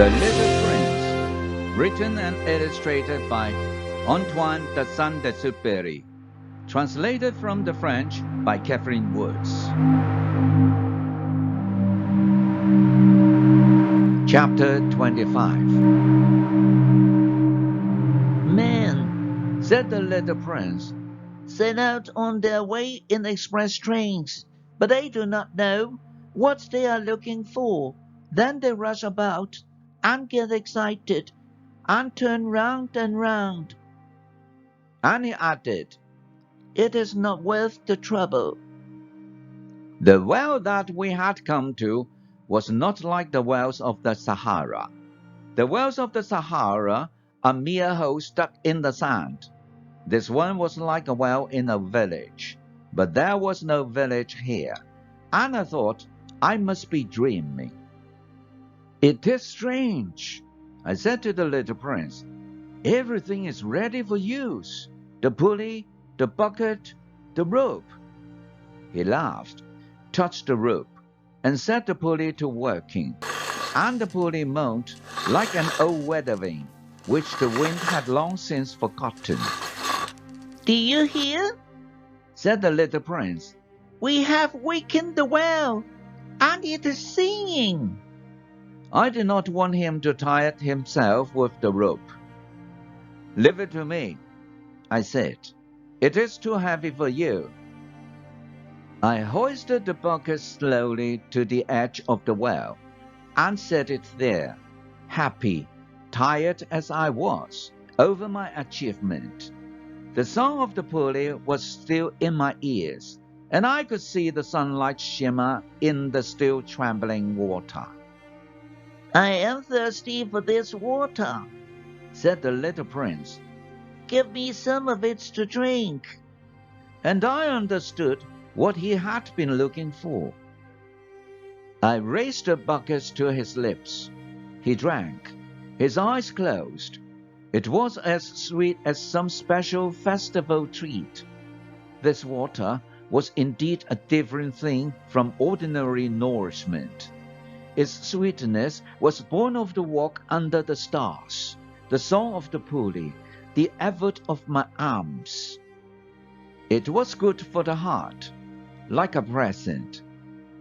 The Little Prince, written and illustrated by Antoine de Saint-Exupéry, translated from the French by Catherine Woods. Chapter 25. Men, said the little prince, set out on their way in express trains, but they do not know what they are looking for. Then they rush about and get excited and turn round and round. And he added, it is not worth the trouble. The well that we had come to was not like the wells of the Sahara. The wells of the Sahara are mere holes stuck in the sand. This one was like a well in a village, but there was no village here, and I thought I must be dreaming. It is strange, I said to the little prince. Everything is ready for use. The pulley, the bucket, the rope. He laughed, touched the rope, and set the pulley to working, and the pulley moaned like an old weather vane, which the wind had long since forgotten. Do you hear? Said the little prince. We have wakened the well, and it is singing. I did not want him to tire himself with the rope. Leave it to me, I said. It is too heavy for you. I hoisted the bucket slowly to the edge of the well and set it there, happy, tired as I was, over my achievement. The song of the pulley was still in my ears, and I could see the sunlight shimmer in the still trembling water. I am thirsty for this water, said the little prince. Give me some of it to drink. And I understood what he had been looking for. I raised the bucket to his lips. He drank, his eyes closed. It was as sweet as some special festival treat. This water was indeed a different thing from ordinary nourishment. Its sweetness was born of the walk under the stars, the song of the pulley, the effort of my arms. It was good for the heart, like a present.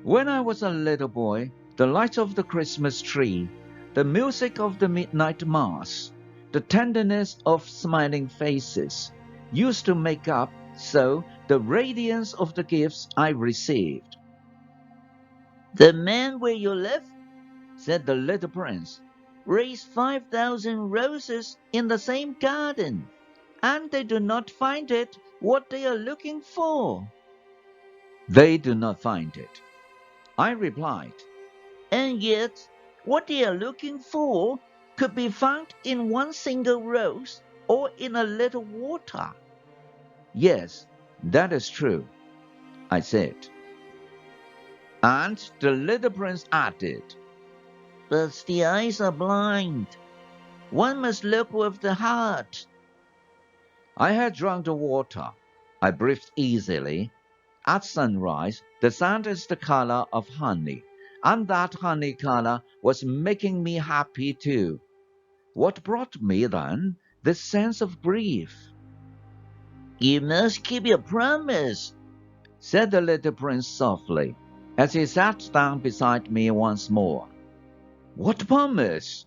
When I was a little boy, the light of the Christmas tree, the music of the midnight mass, the tenderness of smiling faces used to make up so the radiance of the gifts I received. The man where you live, said the little prince, raised 5,000 roses in the same garden, and they do not find it what they are looking for. They do not find it, I replied. And yet, what they are looking for could be found in one single rose or in a little water. Yes, that is true, I said. And the little prince added, but the eyes are blind. One must look with the heart. I had drunk the water. I breathed easily. At sunrise, the sand is the color of honey, and that honey color was making me happy too. What brought me then this sense of grief? You must keep your promise, said the little prince softly, as he sat down beside me once more. What promise?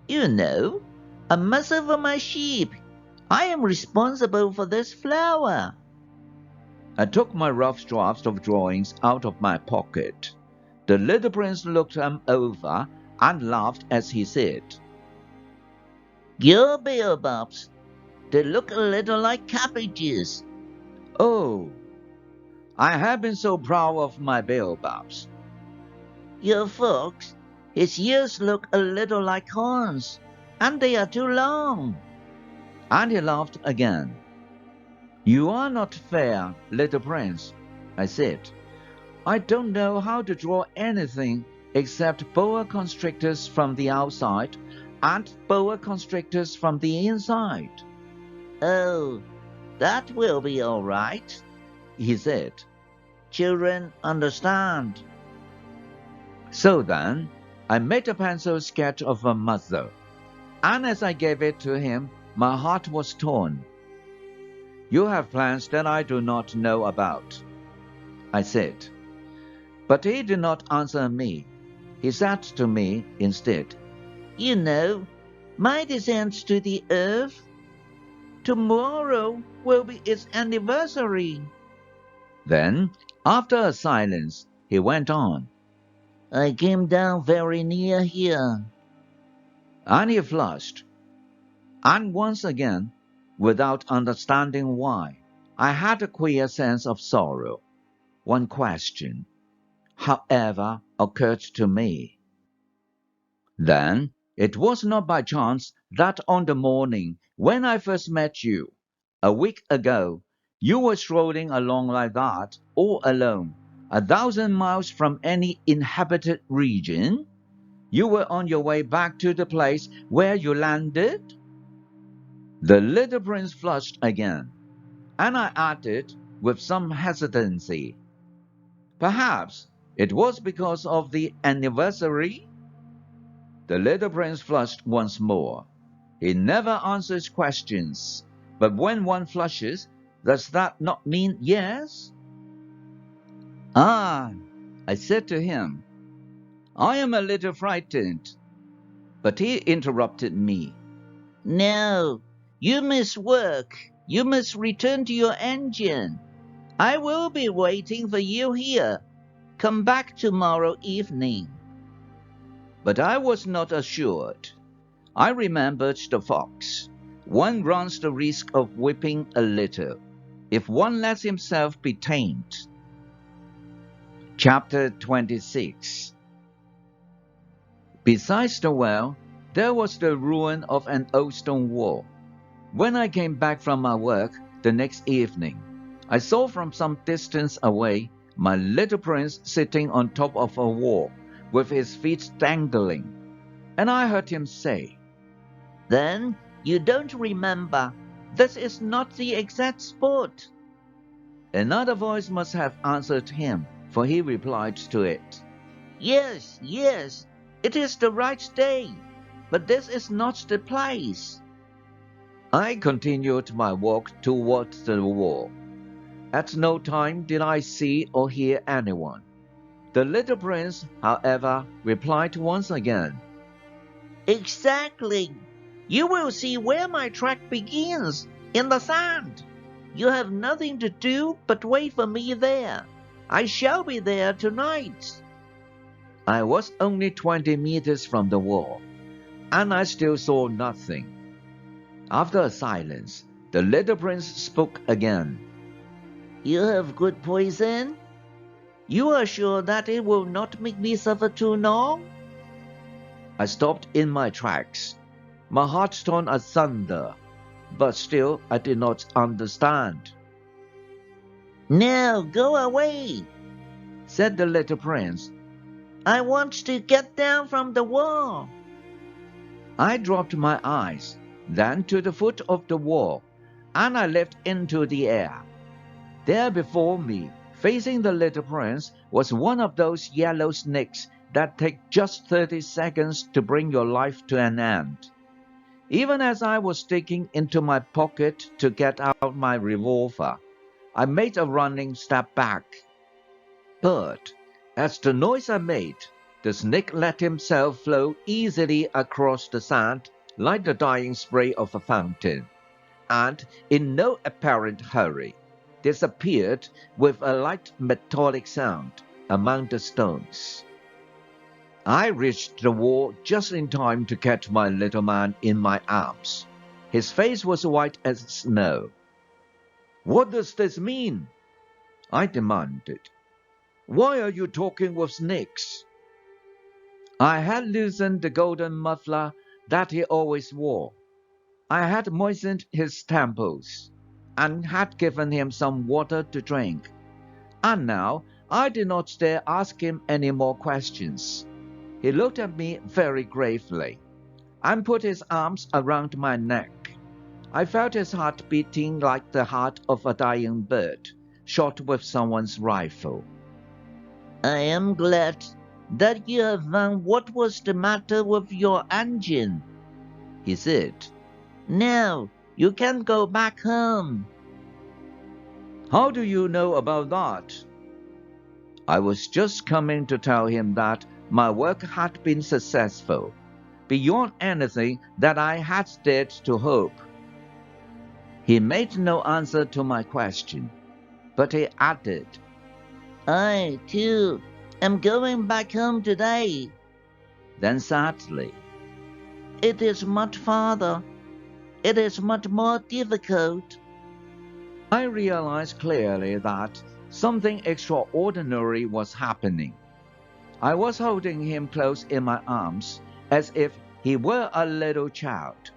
You know, I must over my sheep. I am responsible for this flower. I took my rough drafts of drawings out of my pocket. The little prince looked them over and laughed as he said, Your baobabs, they look a little like cabbages. Oh, I have been so proud of my baobabs. Your fox, his ears look a little like horns, and they are too long. And he laughed again. You are not fair, little prince, I said. I don't know how to draw anything except boa constrictors from the outside and boa constrictors from the inside. Oh, that will be all right, he said. Children understand. So then, I made a pencil sketch of a mother, and as I gave it to him, my heart was torn. You have plans that I do not know about, I said. But he did not answer me. He said to me instead, You know, my descent to the earth. Tomorrow will be its anniversary. Then, after a silence, he went on. I came down very near here. And he flushed. And once again, without understanding why, I had a queer sense of sorrow. One question, however, occurred to me. Then, it was not by chance that on the morning when I first met you, a week ago, you were strolling along like that, all alone, 1,000 miles from any inhabited region? You were on your way back to the place where you landed? The little prince flushed again, and I added with some hesitancy, Perhaps it was because of the anniversary? The little prince flushed once more. He never answers questions, but when one flushes, does that not mean yes? Ah, I said to him, I am a little frightened. But he interrupted me. No, you must work. You must return to your engine. I will be waiting for you here. Come back tomorrow evening. But I was not assured. I remembered the fox. One runs the risk of whipping a little, if one lets himself be tamed. Chapter 26. Besides the well, there was the ruin of an old stone wall. When I came back from my work the next evening, I saw from some distance away my little prince sitting on top of a wall with his feet dangling, and I heard him say, Then you don't remember. This is not the exact spot. Another voice must have answered him, for he replied to it, Yes, yes, it is the right day, but this is not the place. I continued my walk towards the wall. At no time did I see or hear anyone. The little prince, however, replied once again, Exactly. You will see where my track begins, in the sand. You have nothing to do but wait for me there. I shall be there tonight. I was only 20 meters from the wall, and I still saw nothing. After a silence, the little prince spoke again. You have good poison? You are sure that it will not make me suffer too long? I stopped in my tracks, my heart torn asunder, but still I did not understand. Now go away, said the little prince. I want to get down from the wall. I dropped my eyes, then to the foot of the wall, and I leapt into the air. There before me, facing the little prince, was one of those yellow snakes that take just 30 seconds to bring your life to an end. Even as I was digging into my pocket to get out my revolver, I made a running step back. But, as the noise I made, the snake let himself flow easily across the sand like the dying spray of a fountain, and, in no apparent hurry, disappeared with a light metallic sound among the stones. I reached the wall just in time to catch my little man in my arms. His face was white as snow. What does this mean? I demanded. Why are you talking with snakes? I had loosened the golden muffler that he always wore. I had moistened his temples, and had given him some water to drink. And now I did not dare ask him any more questions. He looked at me very gravely, and put his arms around my neck. I felt his heart beating like the heart of a dying bird, shot with someone's rifle. I am glad that you have found what was the matter with your engine," he said. "Now you can go back home." "How do you know about that?" I was just coming to tell him that my work had been successful, beyond anything that I had dared to hope. He made no answer to my question, but he added, "I, too, am going back home today." Then sadly, "It is much farther. It is much more difficult." I realized clearly that something extraordinary was happening. I was holding him close in my arms as if he were a little child,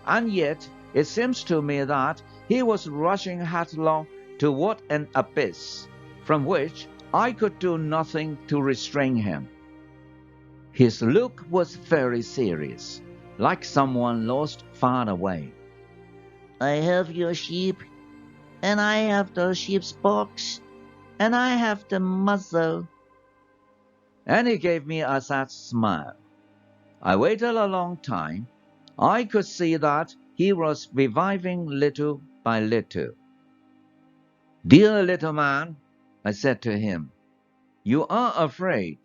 and yet it seems to me that he was rushing headlong toward an abyss from which I could do nothing to restrain him. His look was very serious, like someone lost far away. "I have your sheep, and I have the sheep's box, and I have the muzzle." And he gave me a sad smile. I waited a long time. I could see that he was reviving little by little. "Dear little man," I said to him, "you are afraid."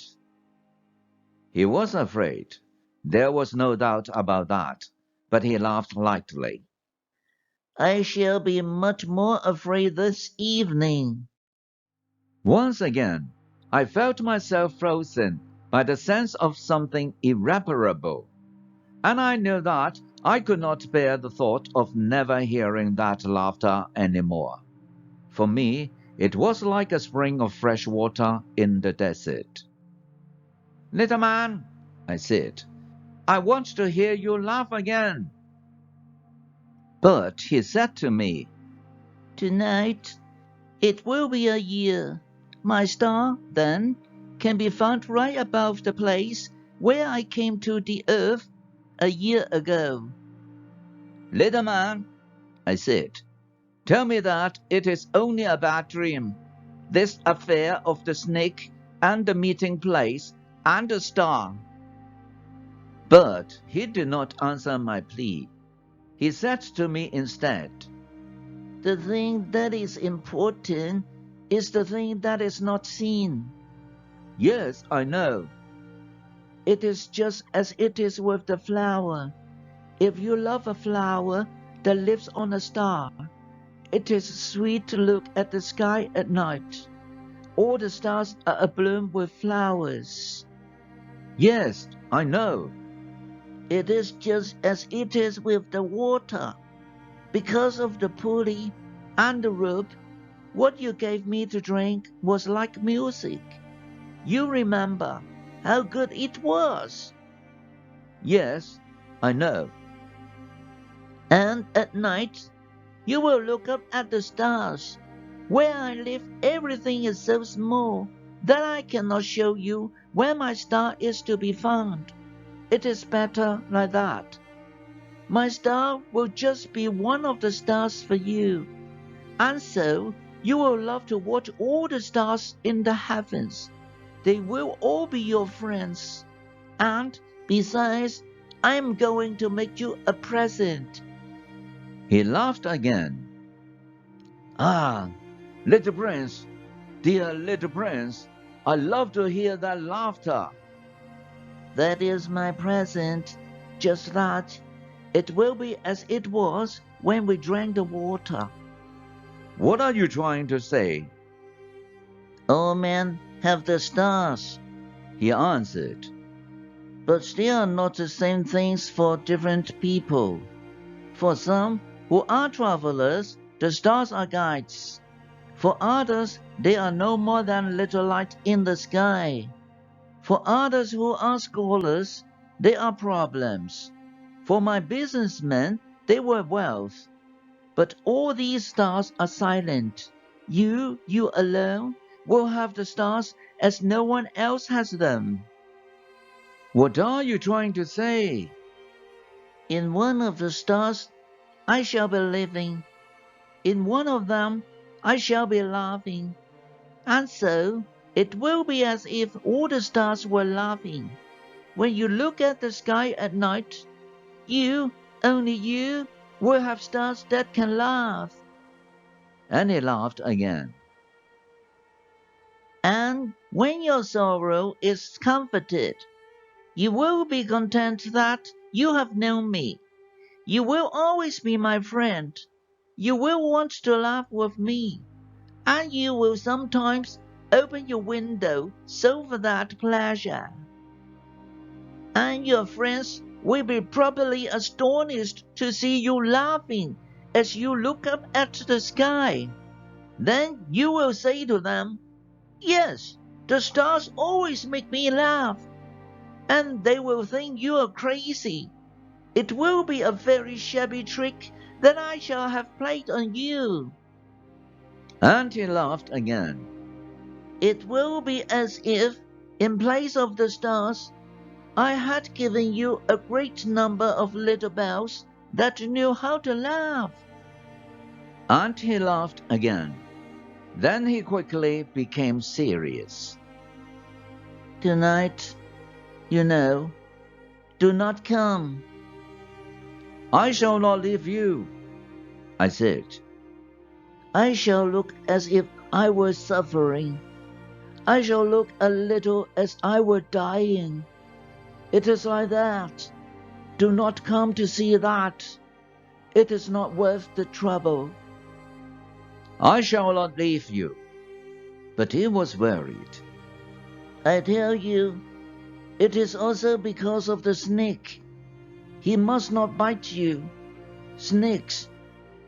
He was afraid. There was no doubt about that, but he laughed lightly. "I shall be much more afraid this evening." Once again, I felt myself frozen by the sense of something irreparable, and I knew that I could not bear the thought of never hearing that laughter anymore. For me, it was like a spring of fresh water in the desert. "Little man," I said, "I want to hear you laugh again." But he said to me, "Tonight it will be a year. My star, then, can be found right above the place where I came to the earth a year ago." "Little man," I said, "tell me that it is only a bad dream, this affair of the snake and the meeting place and the star." But he did not answer my plea. He said to me instead, "The thing that is important is the thing that is not seen." "Yes, I know." "It is just as it is with the flower. If you love a flower that lives on a star, it is sweet to look at the sky at night. All the stars are abloom with flowers." "Yes, I know." "It is just as it is with the water. Because of the pulley and the rope, what you gave me to drink was like music. You remember how good it was." "Yes, I know." "And at night, you will look up at the stars. Where I live, everything is so small that I cannot show you where my star is to be found. It is better like that. My star will just be one of the stars for you. And so you will love to watch all the stars in the heavens. They will all be your friends. And besides, I am going to make you a present." He laughed again. "Ah, little prince, dear little prince, I love to hear that laughter." "That is my present, just that. It will be as it was when we drank the water." "What are you trying to say?" "All men have the stars," he answered. "but they are not the same things for different people. For some who are travelers, the stars are guides. For others, they are no more than little light in the sky. For others who are scholars, they are problems. For my businessmen, they were wealth. But all these stars are silent. You alone, will have the stars as no one else has them." "What are you trying to say?" "In one of the stars, I shall be living. In one of them, I shall be laughing. And so, It will be as if all the stars were laughing. When you look at the sky at night, you, only you, will have stars that can laugh. And he laughed again. And when your sorrow is comforted, you will be content that you have known me. You will always be my friend. You will want to laugh with me. And you will sometimes open your window so for that pleasure. And your friends will be properly astonished to see you laughing as you look up at the sky. Then you will say to them, "Yes, the stars always make me laugh." And they will think you are crazy. It will be a very shabby trick that I shall have played on you. And he laughed again. It will be as if, in place of the stars, I had given you a great number of little bells that knew how to laugh. And he laughed again. Then he quickly became serious. Tonight, you know, do not come. I shall not leave you, I said. I shall look as if I were suffering. I shall look a little as I were dying. It is like that. Do not come to see that. It is not worth the trouble. I shall not leave you. But he was worried. I tell you, it is also because of the snake. He must not bite you. Snakes,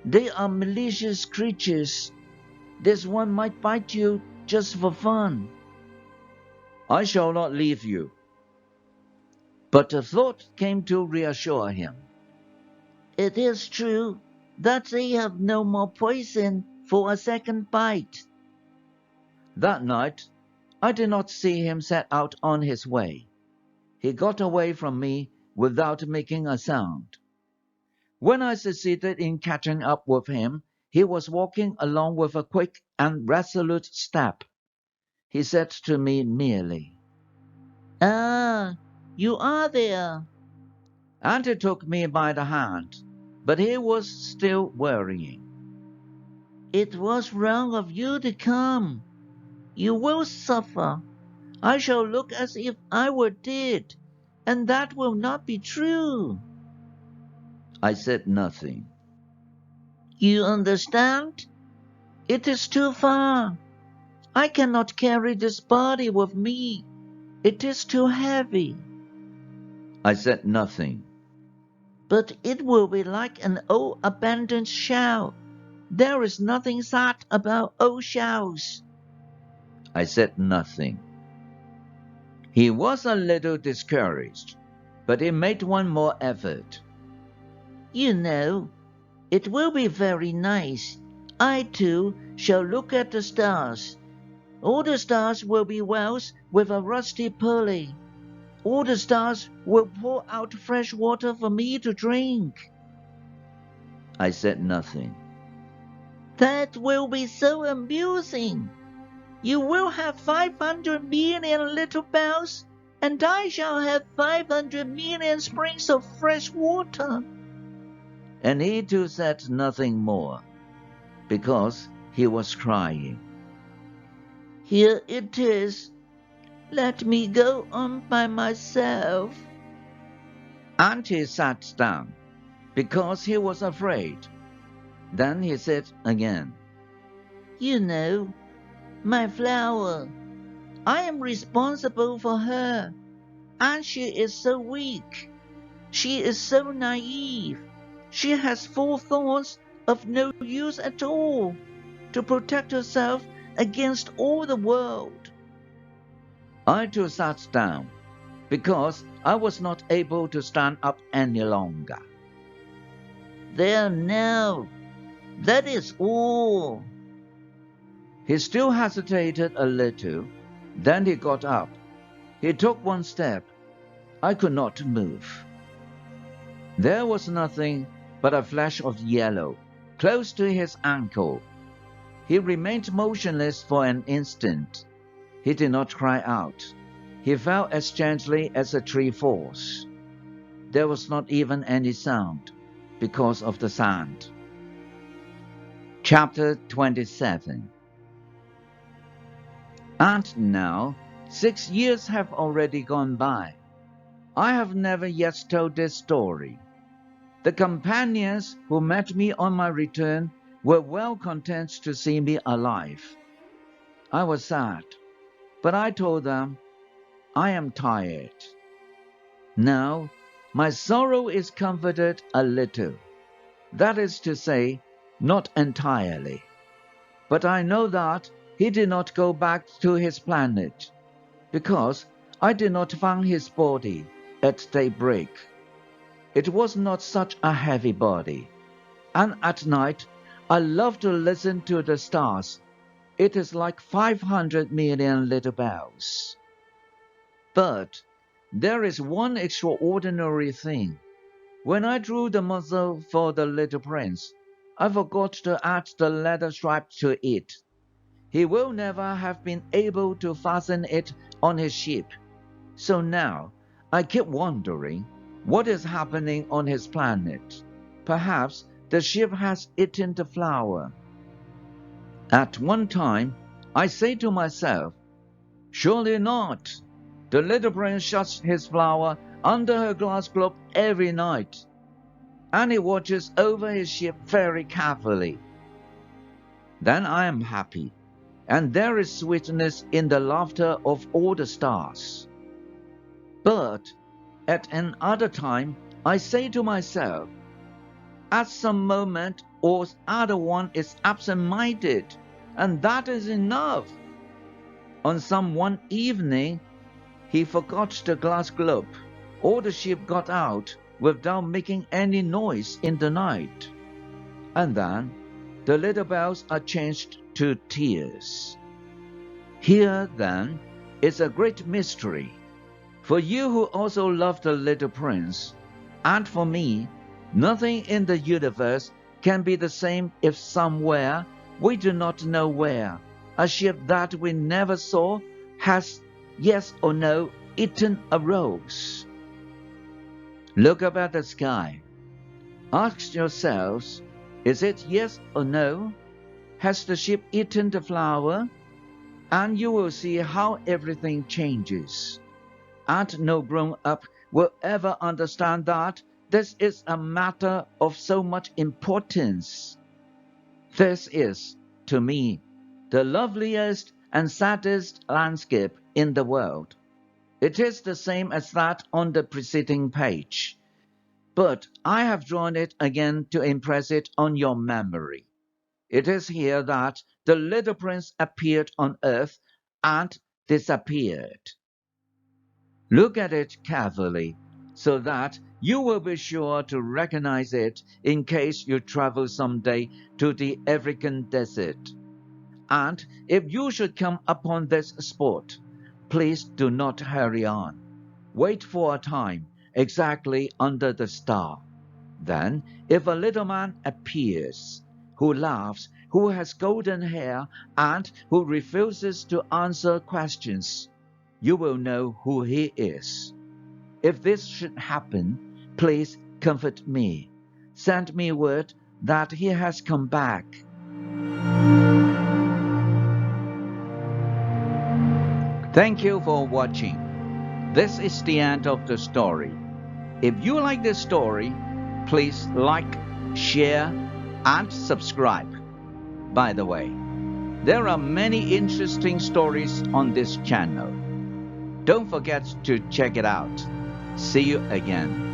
they are malicious creatures. This one might bite you just for fun. I shall not leave you. But a thought came to reassure him. It is true that they have no more poison for a second bite. That night, I did not see him set out on his way. He got away from me without making a sound. When I succeeded in catching up with him, he was walking along with a quick and resolute step. He said to me merely, "Ah, you are there." And he took me by the hand, but he was still worrying. It was wrong of you to come. You will suffer. I shall look as if I were dead, and that will not be true. I said nothing. You understand? It is too far. I cannot carry this body with me. It is too heavy. I said nothing. But it will be like an old abandoned shell. There is nothing sad about old shells. I said nothing. He was a little discouraged, but he made one more effort. You know, it will be very nice. I too shall look at the stars. All the stars will be wells with a rusty pulley. All the stars will pour out fresh water for me to drink. I said nothing. That will be so amusing. You will have 500 million little bells, and I shall have 500 million springs of fresh water. And he too said nothing more, because he was crying. Here it is. Let me go on by myself. And he sat down, because he was afraid. Then he said again, You know, my flower, I am responsible for her, and she is so weak. She is so naive. She has 4 thorns of no use at all to protect herself against all the world. I too sat down, because I was not able to stand up any longer. There now, that is all. He still hesitated a little, then he got up. He took one step. I could not move. There was nothing but a flash of yellow, close to his ankle. He remained motionless for an instant. He did not cry out. He fell as gently as a tree falls. There was not even any sound because of the sand. Chapter 27. And now, 6 years have already gone by. I have never yet told this story. The companions who met me on my return were well content to see me alive. I was sad, but I told them, I am tired. Now, my sorrow is comforted a little. That is to say, not entirely. But I know that he did not go back to his planet, because I did not find his body at daybreak. It was not such a heavy body, and at night I love to listen to the stars. It is like 500 million little bells. But there is one extraordinary thing. When I drew the muzzle for the little prince, I forgot to add the leather strap to it. He will never have been able to fasten it on his ship. So now, I keep wondering what is happening on his planet. Perhaps the ship has eaten the flower. At one time, I say to myself, surely not. The little prince shuts his flower under her glass globe every night, and he watches over his ship very carefully. Then I am happy, and there is sweetness in the laughter of all the stars. But at another time, I say to myself, at some moment or other one is absent-minded, and that is enough. On some one evening, he forgot the glass globe. All the ship got out without making any noise in the night. And then the little bells are changed to tears. Here, then, is a great mystery. For you who also love the little prince, and for me, nothing in the universe can be the same if somewhere, we do not know where, a ship that we never saw has, yes or no, eaten a rose. Look up at the sky. Ask yourselves, is it yes or no? Has the ship eaten the flower? And you will see how everything changes. And no grown-up will ever understand that this is a matter of so much importance. This is, to me, the loveliest and saddest landscape in the world. It is the same as that on the preceding page, but I have drawn it again to impress it on your memory. It is here that the little prince appeared on earth and disappeared. Look at it carefully, so that you will be sure to recognize it in case you travel someday to the African desert. And if you should come upon this spot, please do not hurry on. Wait for a time, exactly under the star. Then, if a little man appears, who laughs, who has golden hair, and who refuses to answer questions, you will know who he is. If this should happen, please comfort me. Send me word that he has come back. Thank you for watching. This is the end of the story. If you like this story, please like, share, and subscribe. By the way, there are many interesting stories on this channel. Don't forget to check it out. See you again.